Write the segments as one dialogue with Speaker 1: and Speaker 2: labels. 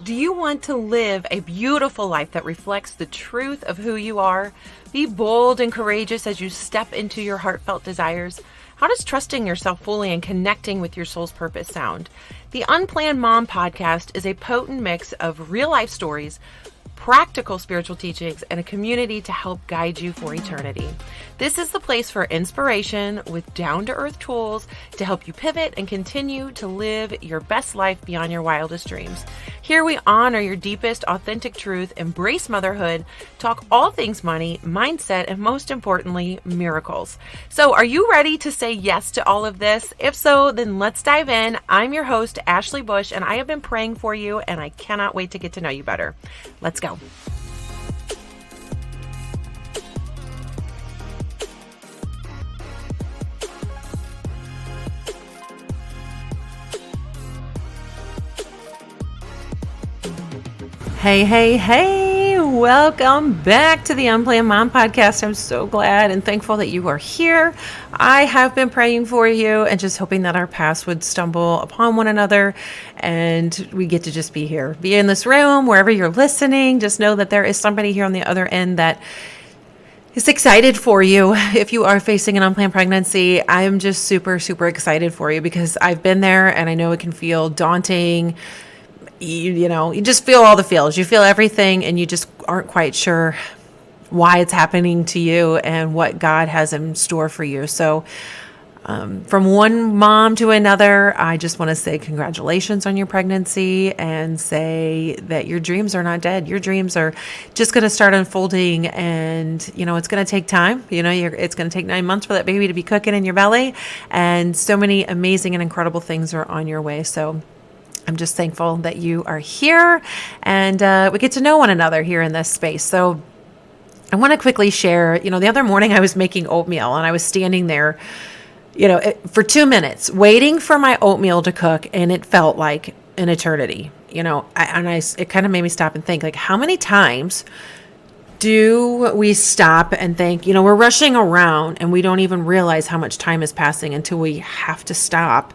Speaker 1: Do you want to live a beautiful life that reflects the truth of who you are? Be bold and courageous as you step into your heartfelt desires. How does trusting yourself fully and connecting with your soul's purpose sound? The Unplanned Mom podcast is a potent mix of real life stories, practical spiritual teachings, and a community to help guide you for eternity. This is the place for inspiration with down-to-earth tools to help you pivot and continue to live your best life beyond your wildest dreams. Here we honor your deepest, authentic truth, embrace motherhood, talk all things money, mindset, and most importantly, miracles. So are you ready to say yes to all of this? If so, then let's dive in. I'm your host, Ashley Bush, and I have been praying for you, and I cannot wait to get to know you better. Let's go. Hey, welcome back to the Unplanned Mom podcast. I'm so glad and thankful that you are here. I have been praying for you and just hoping that our paths would stumble upon one another and we get to just be here, be in this room, wherever you're listening. Just know that there is somebody here on the other end that is excited for you. If you are facing an unplanned pregnancy, I'm just super excited for you because I've been there and I know it can feel daunting. You just feel all the feels. You feel everything and you just aren't quite sure why it's happening to you and what God has in store for you. So from one mom to another, I just want to say congratulations on your pregnancy and say that your dreams are not dead. Your dreams are just going to start unfolding and, it's going to take time. It's going to take 9 months for that baby to be cooking in your belly, and so many amazing and incredible things are on your way. So I'm just thankful that you are here and we get to know one another here in this space. So I want to quickly share, the other morning I was making oatmeal and I was standing there, for 2 minutes waiting for my oatmeal to cook, and it felt like an eternity, it kind of made me stop and think, like, how many times do we stop and think, we're rushing around and we don't even realize how much time is passing until we have to stop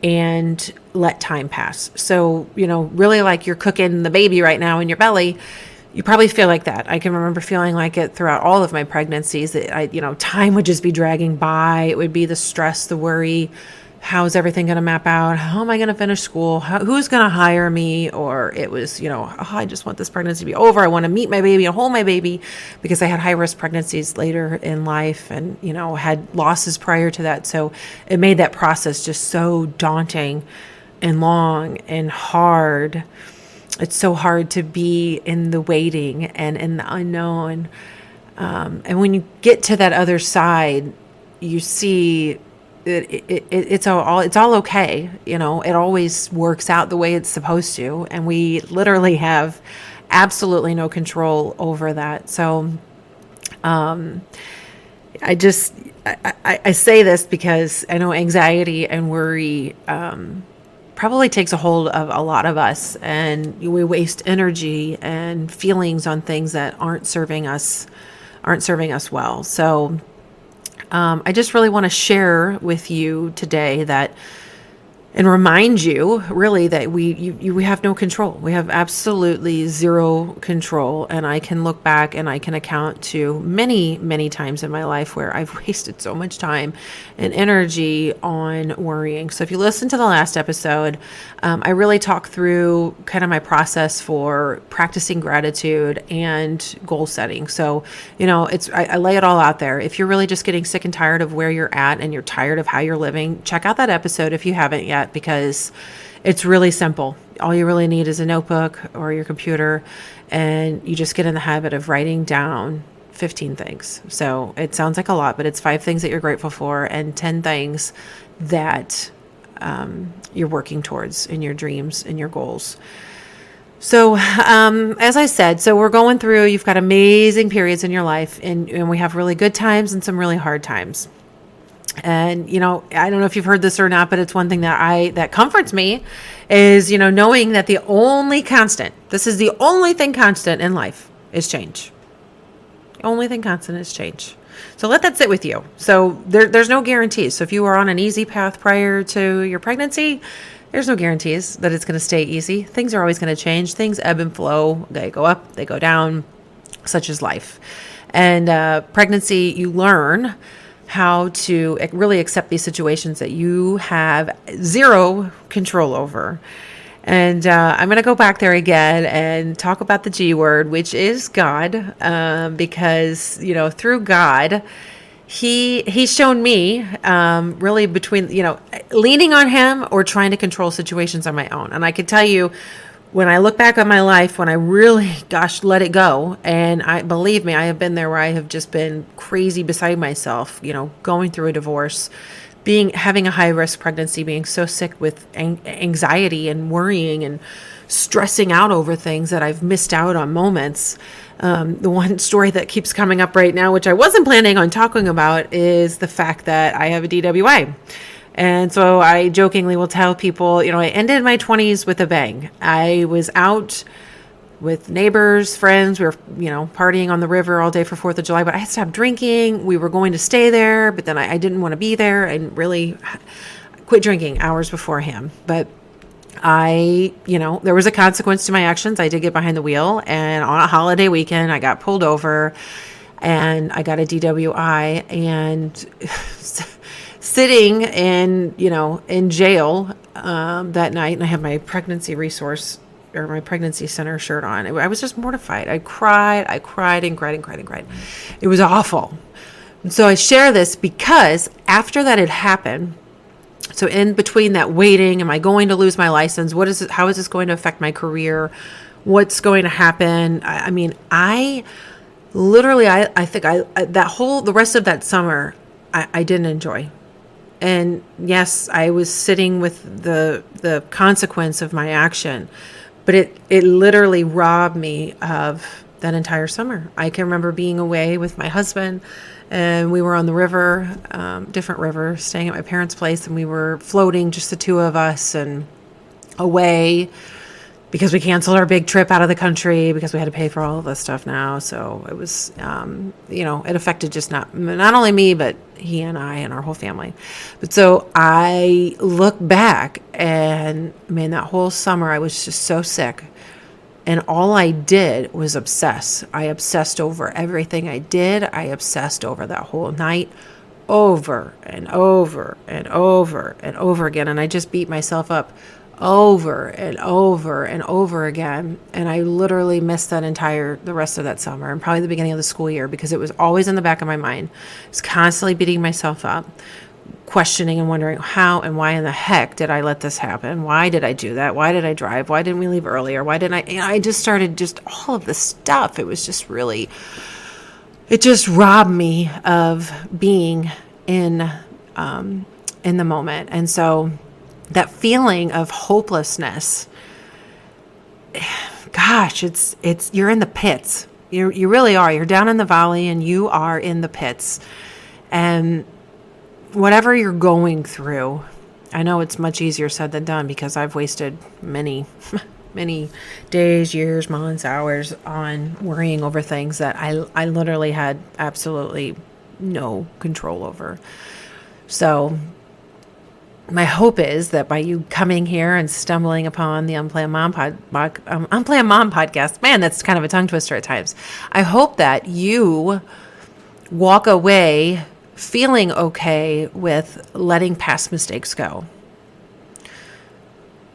Speaker 1: and let time pass. So, really like you're cooking the baby right now in your belly, you probably feel like that. I can remember feeling like it throughout all of my pregnancies, that time would just be dragging by. It would be the stress, the worry. How's everything going to map out? How am I going to finish school? Who's going to hire me? Or it was, I just want this pregnancy to be over. I want to meet my baby and hold my baby, because I had high risk pregnancies later in life and, had losses prior to that. So it made that process just so daunting and long and hard. It's so hard to be in the waiting and in the unknown. And when you get to that other side, you see it's all okay. It always works out the way it's supposed to. And we literally have absolutely no control over that. So, I say this because I know anxiety and worry, probably takes a hold of a lot of us, and we waste energy and feelings on things that aren't serving us well. So, I just really want to share with you today and remind you really that we have no control. We have absolutely zero control. And I can look back and I can account to many times in my life where I've wasted so much time and energy on worrying. So if you listen to the last episode, I really talk through kind of my process for practicing gratitude and goal setting. So, I lay it all out there. If you're really just getting sick and tired of where you're at and you're tired of how you're living, check out that episode if you haven't yet, because it's really simple. All you really need is a notebook or your computer, and you just get in the habit of writing down 15 things. So it sounds like a lot, but it's 5 things that you're grateful for and 10 things that you're working towards in your dreams and your goals. So, as I said, we're going through, you've got amazing periods in your life, and we have really good times and some really hard times. And, I don't know if you've heard this or not, but it's one thing that comforts me is, knowing that the only constant in life is change. The only thing constant is change. So let that sit with you. So there's no guarantees. So if you were on an easy path prior to your pregnancy, There's no guarantees that it's going to stay easy. Things are always going to change. Things ebb and flow. They go up, they go down, such is life. And pregnancy, you learn how to really accept these situations that you have zero control over. And I'm going to go back there again and talk about the G word, which is God, because, through God, he's shown me really between, leaning on him or trying to control situations on my own. And I can tell you, when I look back on my life, when I really, let it go, and believe me, I have been there where I have just been crazy beside myself, going through a divorce, having a high risk pregnancy, being so sick with anxiety and worrying and stressing out over things that I've missed out on moments. The one story that keeps coming up right now, which I wasn't planning on talking about, is the fact that I have a DWI. And so I jokingly will tell people, I ended my 20s with a bang. I was out with neighbors, friends. We were, partying on the river all day for 4th of July, but I had stopped drinking. We were going to stay there, but then I didn't want to be there and really quit drinking hours beforehand. But there was a consequence to my actions. I did get behind the wheel, and on a holiday weekend, I got pulled over and I got a DWI, and sitting in jail that night, and I have my pregnancy resource or my pregnancy center shirt on. I was just mortified. I cried and cried. It was awful. And so I share this because after that had happened, so in between that waiting, am I going to lose my license? How is this going to affect my career? What's going to happen? I mean, I literally, I think the rest of that summer, I didn't enjoy. And yes, I was sitting with the consequence of my action, but it literally robbed me of that entire summer. I can remember being away with my husband, and we were on the river, different river, staying at my parents' place, and we were floating, just the two of us, and away, because we canceled our big trip out of the country because we had to pay for all of this stuff now. So it was, it affected just not only me, but he and I and our whole family. But so I look back, and that whole summer I was just so sick. And all I did was obsess. I obsessed over everything I did. I obsessed over that whole night over and over and over and over again. And I just beat myself up over and over and over again. And I literally missed the rest of that summer and probably the beginning of the school year, because it was always in the back of my mind. I was constantly beating myself up, questioning and wondering how and why in the heck did I let this happen? Why did I do that? Why did I drive? Why didn't we leave earlier? Why didn't I just started all of this stuff. It was just really, it just robbed me of being in the moment. And so that feeling of hopelessness, gosh, it's you're in the pits. You really are. You're down in the valley and you are in the pits. And whatever you're going through, I know it's much easier said than done, because I've wasted many, many days, years, months, hours on worrying over things that I literally had absolutely no control over. So my hope is that by you coming here and stumbling upon the Unplanned Mom podcast, man, that's kind of a tongue twister at times. I hope that you walk away feeling okay with letting past mistakes go,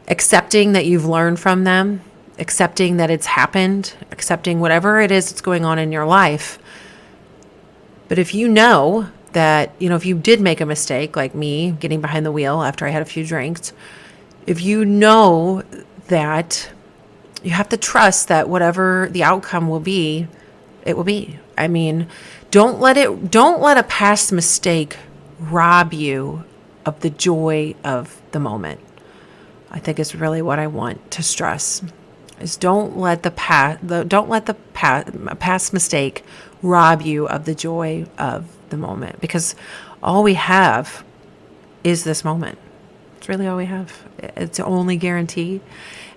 Speaker 1: accepting that you've learned from them, accepting that it's happened, accepting whatever it is that's going on in your life. But if you know that, if you did make a mistake, like me getting behind the wheel after I had a few drinks, if you know that, you have to trust that whatever the outcome will be, it will be. Don't let a past mistake rob you of the joy of the moment. I think it's really what I want to stress, is don't let the past mistake rob you of the joy of the moment, because all we have is this moment. It's really all we have. It's the only guarantee.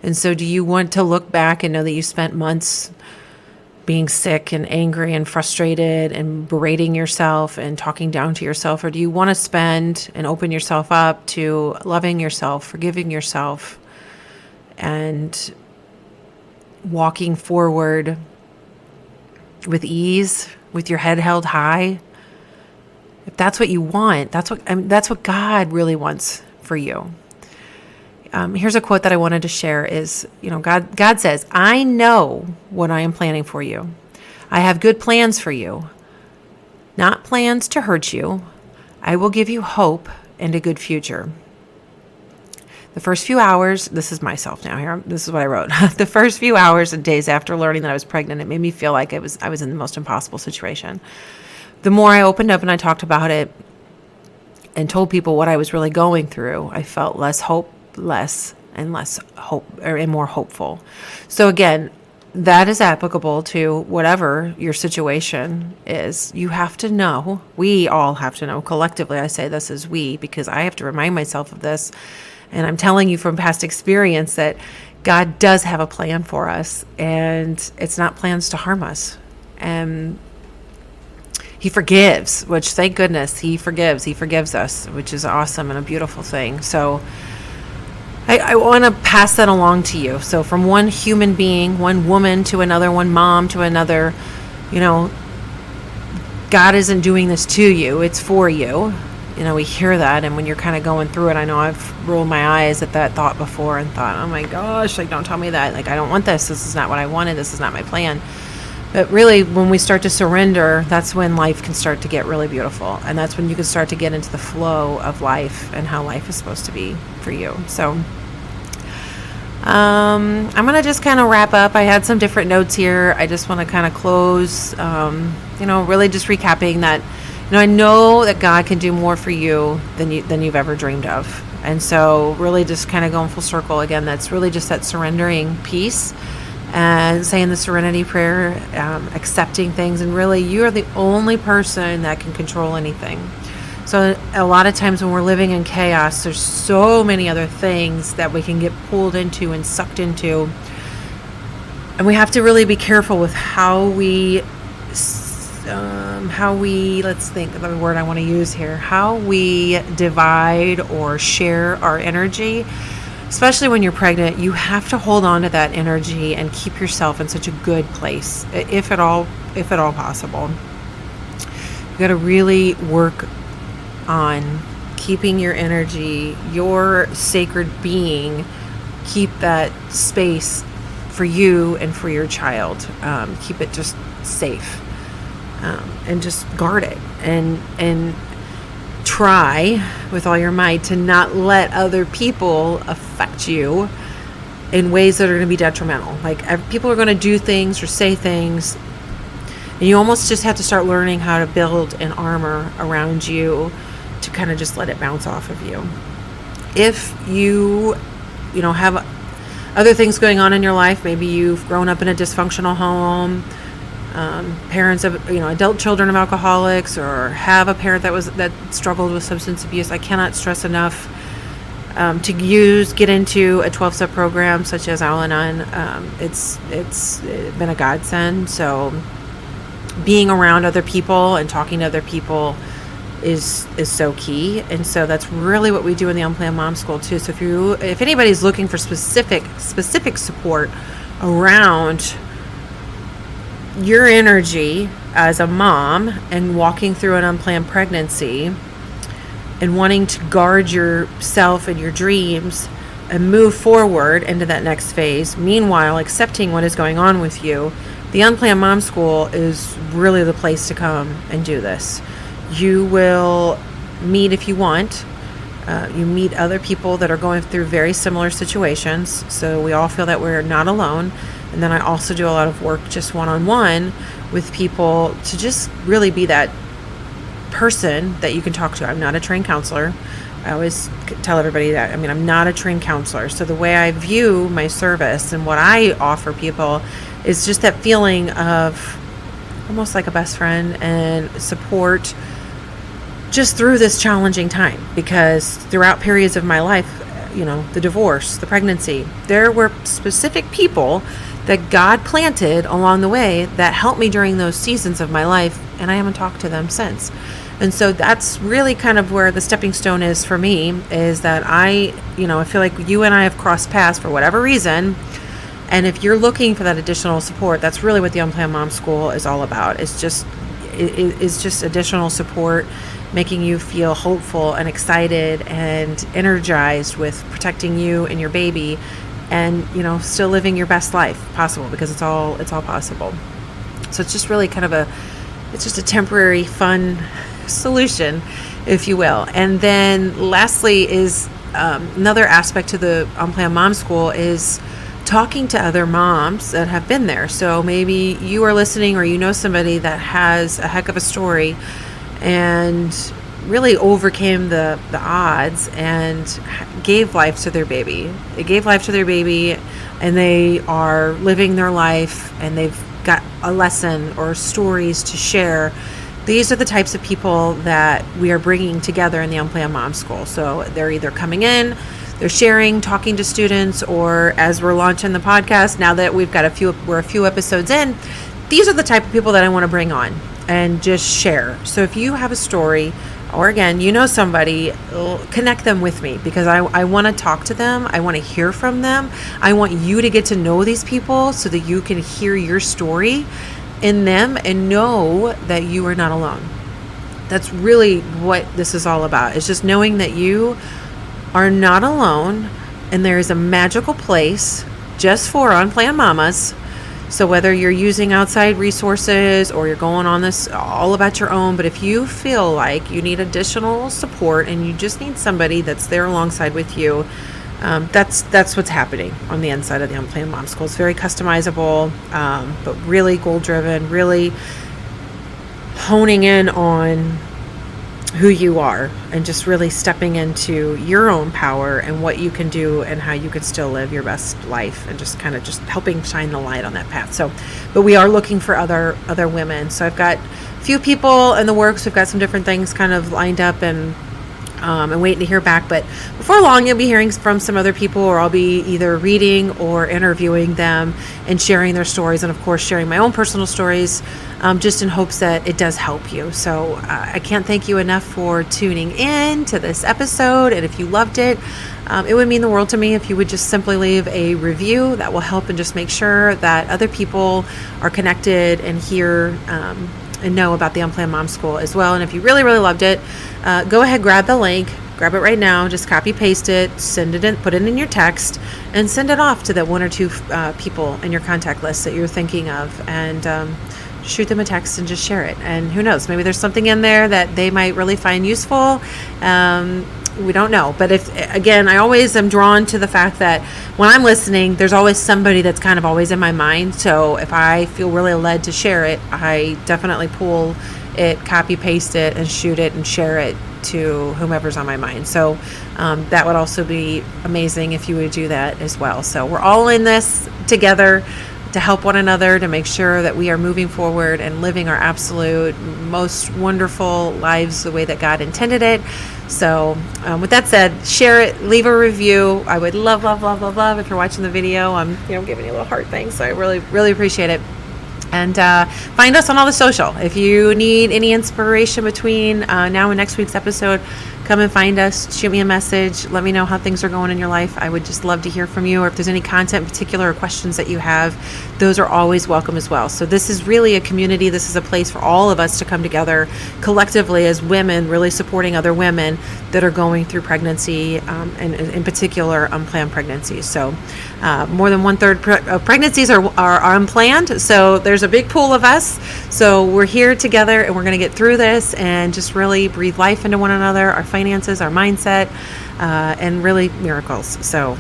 Speaker 1: And so do you want to look back and know that you spent months being sick and angry and frustrated and berating yourself and talking down to yourself? Or do you want to spend and open yourself up to loving yourself, forgiving yourself, and walking forward with ease, with your head held high? If that's what you want, that's what God really wants for you. Here's a quote that I wanted to share is, God says, "I know what I am planning for you. I have good plans for you, not plans to hurt you. I will give you hope and a good future." The first few hours, this is myself now here, this is what I wrote. The first few hours and days after learning that I was pregnant, it made me feel like I was in the most impossible situation. The more I opened up and I talked about it and told people what I was really going through, I felt less and more hopeful. So again, that is applicable to whatever your situation is. You have to know, we all have to know, collectively, I say this as we, because I have to remind myself of this. And I'm telling you from past experience that God does have a plan for us, and it's not plans to harm us. And He forgives, which, thank goodness, He forgives us, which is awesome and a beautiful thing. So I want to pass that along to you. So from one human being, one woman to another, one mom to another, God isn't doing this to you, it's for you. We hear that, and when you're kind of going through it, I know I've rolled my eyes at that thought before and thought, oh my gosh, don't tell me that. I don't want this. This is not what I wanted. This is not my plan. But really, when we start to surrender, that's when life can start to get really beautiful. And that's when you can start to get into the flow of life and how life is supposed to be for you. So I'm going to just kind of wrap up. I had some different notes here. I just want to kind of close, really just recapping that, I know that God can do more for you than you've ever dreamed of. And so really just kind of going full circle again, that's really just that surrendering piece and saying the serenity prayer, accepting things. And really, you are the only person that can control anything. So a lot of times when we're living in chaos, there's so many other things that we can get pulled into and sucked into. And we have to really be careful with how we, let's think of the word I want to use here, how we divide or share our energy. Especially when you're pregnant, you have to hold on to that energy and keep yourself in such a good place, if at all possible. You got to really work on keeping your energy, your sacred being, keep that space for you and for your child. Keep it just safe, and just guard it, and try with all your might to not let other people affect you in ways that are going to be detrimental. People are going to do things or say things, and you almost just have to start learning how to build an armor around you to kind of just let it bounce off of you. If you have other things going on in your life, maybe you've grown up in a dysfunctional home, parents of adult children of alcoholics, or have a parent that struggled with substance abuse, I cannot stress enough to get into a 12-step program such as Al-Anon. It's been a godsend. So being around other people and talking to other people is so key. And so that's really what we do in the Unplanned Mom School too. So if anybody's looking for specific support around your energy as a mom and walking through an unplanned pregnancy and wanting to guard yourself and your dreams and move forward into that next phase, meanwhile accepting what is going on with you, the Unplanned Mom School is really the place to come and do this. You will meet, if you want, you meet other people that are going through very similar situations, so we all feel that we're not alone. And then I also do a lot of work just one-on-one with people to just really be that person that you can talk to. I'm not a trained counselor. I always tell everybody that. I'm not a trained counselor. So the way I view my service and what I offer people is just that feeling of almost like a best friend and support just through this challenging time. Because throughout periods of my life, the divorce, the pregnancy. There were specific people that God planted along the way that helped me during those seasons of my life, and I haven't talked to them since. And so that's really kind of where the stepping stone is for me, is that I feel like you and I have crossed paths for whatever reason. And if you're looking for that additional support, that's really what the Unplanned Mom School is all about. It's just additional support, making you feel hopeful and excited and energized with protecting you and your baby, and still living your best life possible, because it's all possible. So it's just really kind of it's just a temporary fun solution, if you will. And then lastly is another aspect to the Unplanned Mom School is talking to other moms that have been there. So maybe you are listening, or somebody that has a heck of a story and really overcame the odds and gave life to their baby. They gave life to their baby, and they are living their life, and they've got a lesson or stories to share. These are the types of people that we are bringing together in the Unplanned Mom School. So they're either coming in, they're sharing, talking to students, or as we're launching the podcast, now that we're a few episodes in, these are the type of people that I want to bring on and just share. So if you have a story, or again, somebody, connect them with me, because I want to talk to them. I want to hear from them. I want you to get to know these people so that you can hear your story in them and know that you are not alone. That's really what this is all about. It's just knowing that you are not alone, and there is a magical place just for unplanned mamas. So whether you're using outside resources or you're going on this all about your own, but if you feel like you need additional support and you just need somebody that's there alongside with you, that's what's happening on the inside of the Unplanned Mom School. It's very customizable, but really goal-driven, really honing in on who you are, and just really stepping into your own power and what you can do and how you can still live your best life, and just kind of just helping shine the light on that path. So, but we are looking for other women. So I've got a few people in the works. We've got some different things kind of lined up, and waiting to hear back. But before long, you'll be hearing from some other people, or I'll be either reading or interviewing them and sharing their stories, and of course sharing my own personal stories, just in hopes that it does help you. So I can't thank you enough for tuning in to this episode. And if you loved it, it would mean the world to me if you would just simply leave a review. That will help and just make sure that other people are connected and hear and know about the Unplanned Mom School as well. And if you really, really loved it, go ahead, grab the link, grab it right now, just copy, paste it, send it in, put it in your text, and send it off to that one or two people in your contact list that you're thinking of, and shoot them a text and just share it. And who knows, maybe there's something in there that they might really find useful. We don't know. But I always am drawn to the fact that when I'm listening, there's always somebody that's kind of always in my mind. So if I feel really led to share it, I definitely pull it, copy, paste it, and shoot it and share it to whomever's on my mind. So that would also be amazing if you would do that as well. So we're all in this together to help one another, to make sure that we are moving forward and living our absolute most wonderful lives the way that God intended it. So with that said, share it, leave a review. I would love, love, love, love, love if you're watching the video. I'm giving you a little heart thing, so I really, really appreciate it. And find us on all the social. If you need any inspiration between now and next week's episode, come and find us, shoot me a message, let me know how things are going in your life. I would just love to hear from you, or if there's any content in particular or questions that you have, those are always welcome as well. So this is really a community. This is a place for all of us to come together collectively as women, really supporting other women that are going through pregnancy, and in particular unplanned pregnancies. So more than 1/3 of pregnancies are unplanned. So there's a big pool of us. So we're here together, and we're going to get through this and just really breathe life into one another, our finances, our mindset, and really miracles. So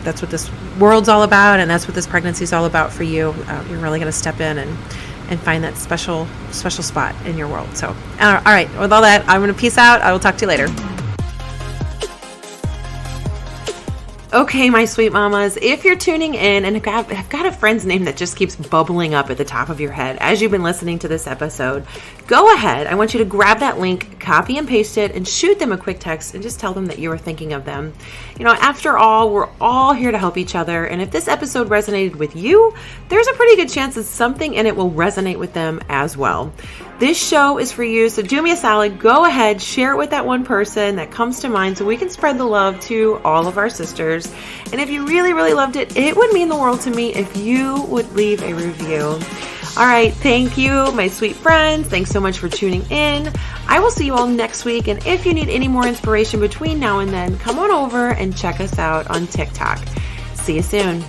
Speaker 1: that's what this world's all about, and that's what this pregnancy is all about for you. You're really going to step in and find that special spot in your world. So all right, with all that, I'm going to peace out. I will talk to you later. Okay, my sweet mamas, if you're tuning in, and I've got a friend's name that just keeps bubbling up at the top of your head as you've been listening to this episode, go ahead. I want you to grab that link, copy and paste it, and shoot them a quick text and just tell them that you were thinking of them. After all, we're all here to help each other. And if this episode resonated with you, there's a pretty good chance that something in it will resonate with them as well. This show is for you, so do me a solid. Go ahead, share it with that one person that comes to mind so we can spread the love to all of our sisters. And if you really, really loved it, it would mean the world to me if you would leave a review. All right, thank you, my sweet friends. Thanks so much for tuning in. I will see you all next week. And if you need any more inspiration between now and then, come on over and check us out on TikTok. See you soon.